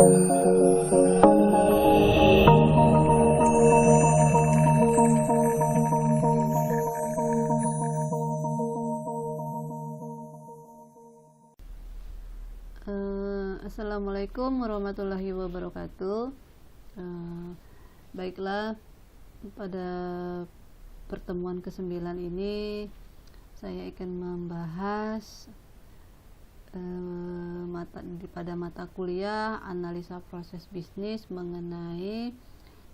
Assalamualaikum warahmatullahi wabarakatuh. Baiklah, pada pertemuan ke-9 ini saya akan membahas pada mata kuliah analisa proses bisnis mengenai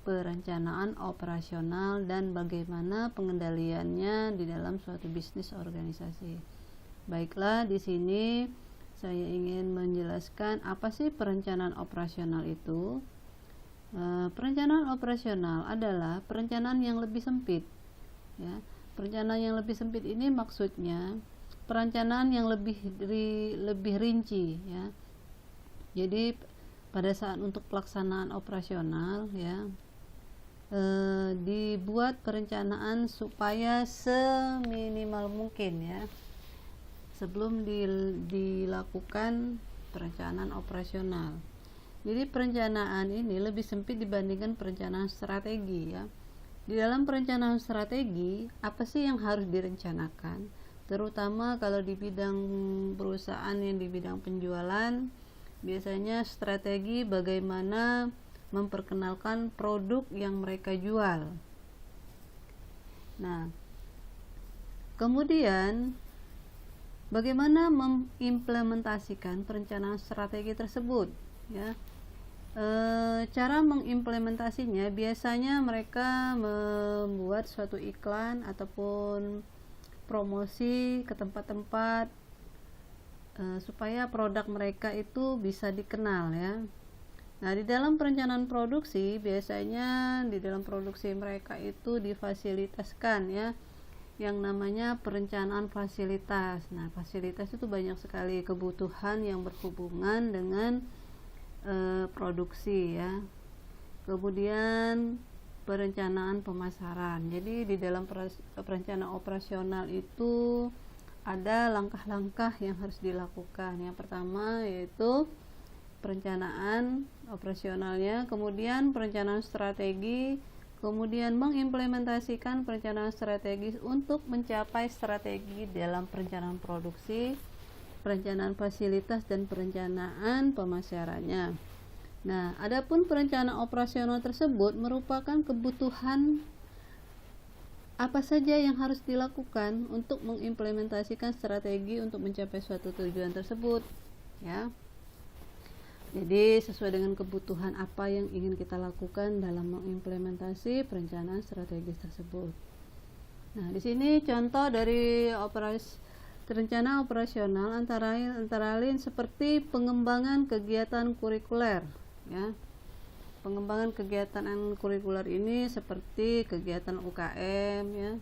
perencanaan operasional dan bagaimana pengendaliannya di dalam suatu bisnis organisasi. Baiklah, di sini saya ingin menjelaskan apa sih perencanaan operasional itu. Perencanaan operasional adalah perencanaan yang lebih sempit, ya. Perencanaan yang lebih sempit ini maksudnya perencanaan yang lebih rinci, ya. Jadi pada saat untuk pelaksanaan operasional, ya, dibuat perencanaan supaya seminimal mungkin, ya, sebelum dilakukan perencanaan operasional. Jadi perencanaan ini lebih sempit dibandingkan perencanaan strategi, ya. Di dalam perencanaan strategi, apa sih yang harus direncanakan? Terutama kalau di bidang perusahaan yang di bidang penjualan, biasanya strategi bagaimana memperkenalkan produk yang mereka jual. Nah, kemudian bagaimana mengimplementasikan perencanaan strategi tersebut, ya. Cara mengimplementasinya biasanya mereka membuat suatu iklan ataupun promosi ke tempat-tempat supaya produk mereka itu bisa dikenal, ya. Nah, di dalam perencanaan produksi biasanya di dalam produksi mereka itu difasilitaskan, ya, yang namanya perencanaan fasilitas. Nah, fasilitas itu banyak sekali kebutuhan yang berhubungan dengan produksi, ya. Kemudian perencanaan pemasaran. Jadi di dalam perencanaan operasional itu ada langkah-langkah yang harus dilakukan. Yang pertama yaitu perencanaan operasionalnya, kemudian perencanaan strategi, kemudian mengimplementasikan perencanaan strategis untuk mencapai strategi dalam perencanaan produksi, perencanaan fasilitas, dan perencanaan pemasarannya. Nah, adapun perencanaan operasional tersebut merupakan kebutuhan apa saja yang harus dilakukan untuk mengimplementasikan strategi untuk mencapai suatu tujuan tersebut, ya. Jadi sesuai dengan kebutuhan apa yang ingin kita lakukan dalam mengimplementasi perencanaan strategis tersebut. Nah, di sini contoh dari rencana operasional antara lain seperti pengembangan kegiatan kurikuler, ya. Pengembangan kegiatan kurikuler ini seperti kegiatan UKM, ya.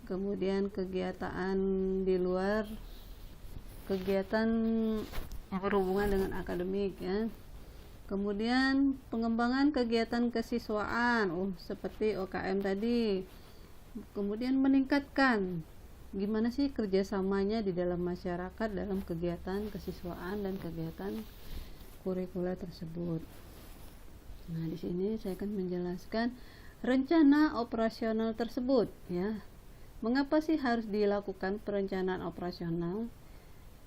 Kemudian kegiatan di luar, kegiatan yang berhubungan dengan akademik, ya. Kemudian pengembangan kegiatan kesiswaan, seperti UKM tadi. Kemudian meningkatkan gimana sih kerjasamanya di dalam masyarakat dalam kegiatan kesiswaan dan kegiatan kurikuler tersebut. Nah, di sini saya akan menjelaskan rencana operasional tersebut, ya. Mengapa sih harus dilakukan perencanaan operasional?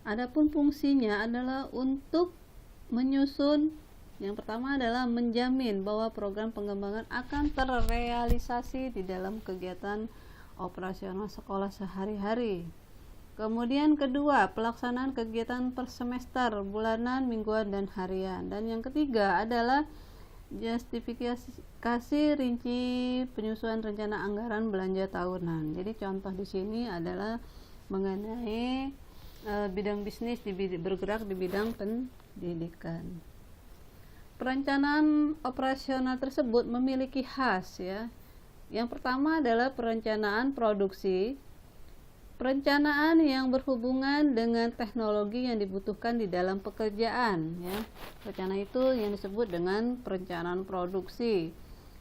Adapun fungsinya adalah untuk menyusun, yang pertama adalah menjamin bahwa program pengembangan akan terrealisasi di dalam kegiatan operasional sekolah sehari-hari. Kemudian kedua, pelaksanaan kegiatan per semester, bulanan, mingguan, dan harian. Dan yang ketiga adalah justifikasi rinci penyusunan rencana anggaran belanja tahunan. Jadi contoh di sini adalah mengenai bidang bisnis bergerak di bidang pendidikan. Perencanaan operasional tersebut memiliki khas, ya. Yang pertama adalah perencanaan produksi, perencanaan yang berhubungan dengan teknologi yang dibutuhkan di dalam pekerjaan, ya. Rencana itu yang disebut dengan perencanaan produksi.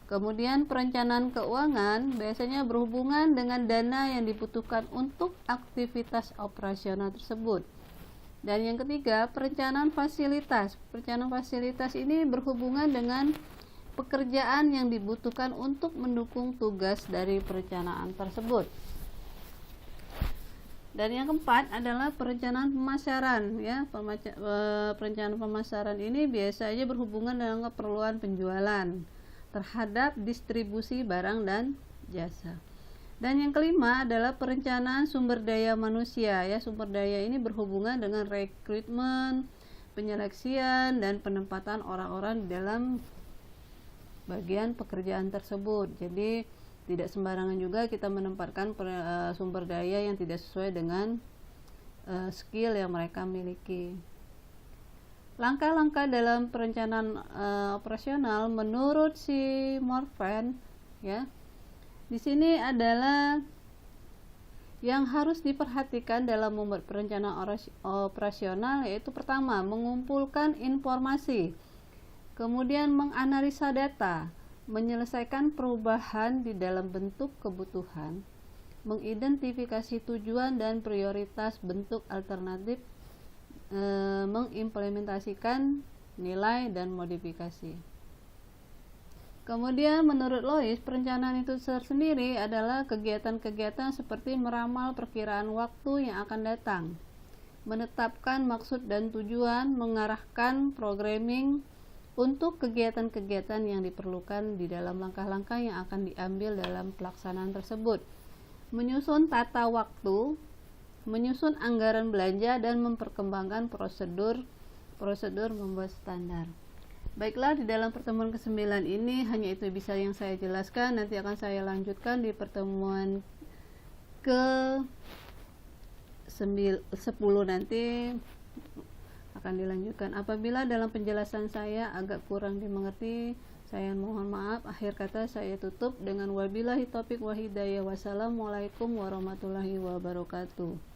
Kemudian perencanaan keuangan biasanya berhubungan dengan dana yang dibutuhkan untuk aktivitas operasional tersebut. Dan yang ketiga, perencanaan fasilitas. Perencanaan fasilitas ini berhubungan dengan pekerjaan yang dibutuhkan untuk mendukung tugas dari perencanaan tersebut. Dan yang keempat adalah perencanaan pemasaran, ya. Perencanaan pemasaran ini biasanya berhubungan dengan keperluan penjualan terhadap distribusi barang dan jasa. Dan yang kelima adalah perencanaan sumber daya manusia, ya. Sumber daya ini berhubungan dengan rekrutmen, penyeleksian, dan penempatan orang-orang di dalam bagian pekerjaan tersebut. Jadi tidak sembarangan juga kita menempatkan sumber daya yang tidak sesuai dengan skill yang mereka miliki. Langkah-langkah dalam perencanaan operasional menurut si Morvan, ya. Di sini adalah yang harus diperhatikan dalam membuat perencanaan operasional, yaitu pertama, mengumpulkan informasi, kemudian menganalisa data, menyelesaikan perubahan di dalam bentuk kebutuhan, mengidentifikasi tujuan dan prioritas bentuk alternatif, mengimplementasikan nilai dan modifikasi. Kemudian menurut Lois, perencanaan itu tersendiri adalah kegiatan-kegiatan seperti meramal perkiraan waktu yang akan datang, menetapkan maksud dan tujuan, mengarahkan programming untuk kegiatan-kegiatan yang diperlukan di dalam langkah-langkah yang akan diambil dalam pelaksanaan tersebut, menyusun tata waktu, menyusun anggaran belanja, dan memperkembangkan prosedur membuat standar. Baiklah, di dalam pertemuan ke-9 ini hanya itu bisa yang saya jelaskan. Nanti akan saya lanjutkan di pertemuan ke-10 nanti akan dilanjutkan. Apabila dalam penjelasan saya agak kurang dimengerti, saya mohon maaf. Akhir kata saya tutup dengan wabillahi taufiq wa hidayah. Wassalamualaikum warahmatullahi wabarakatuh.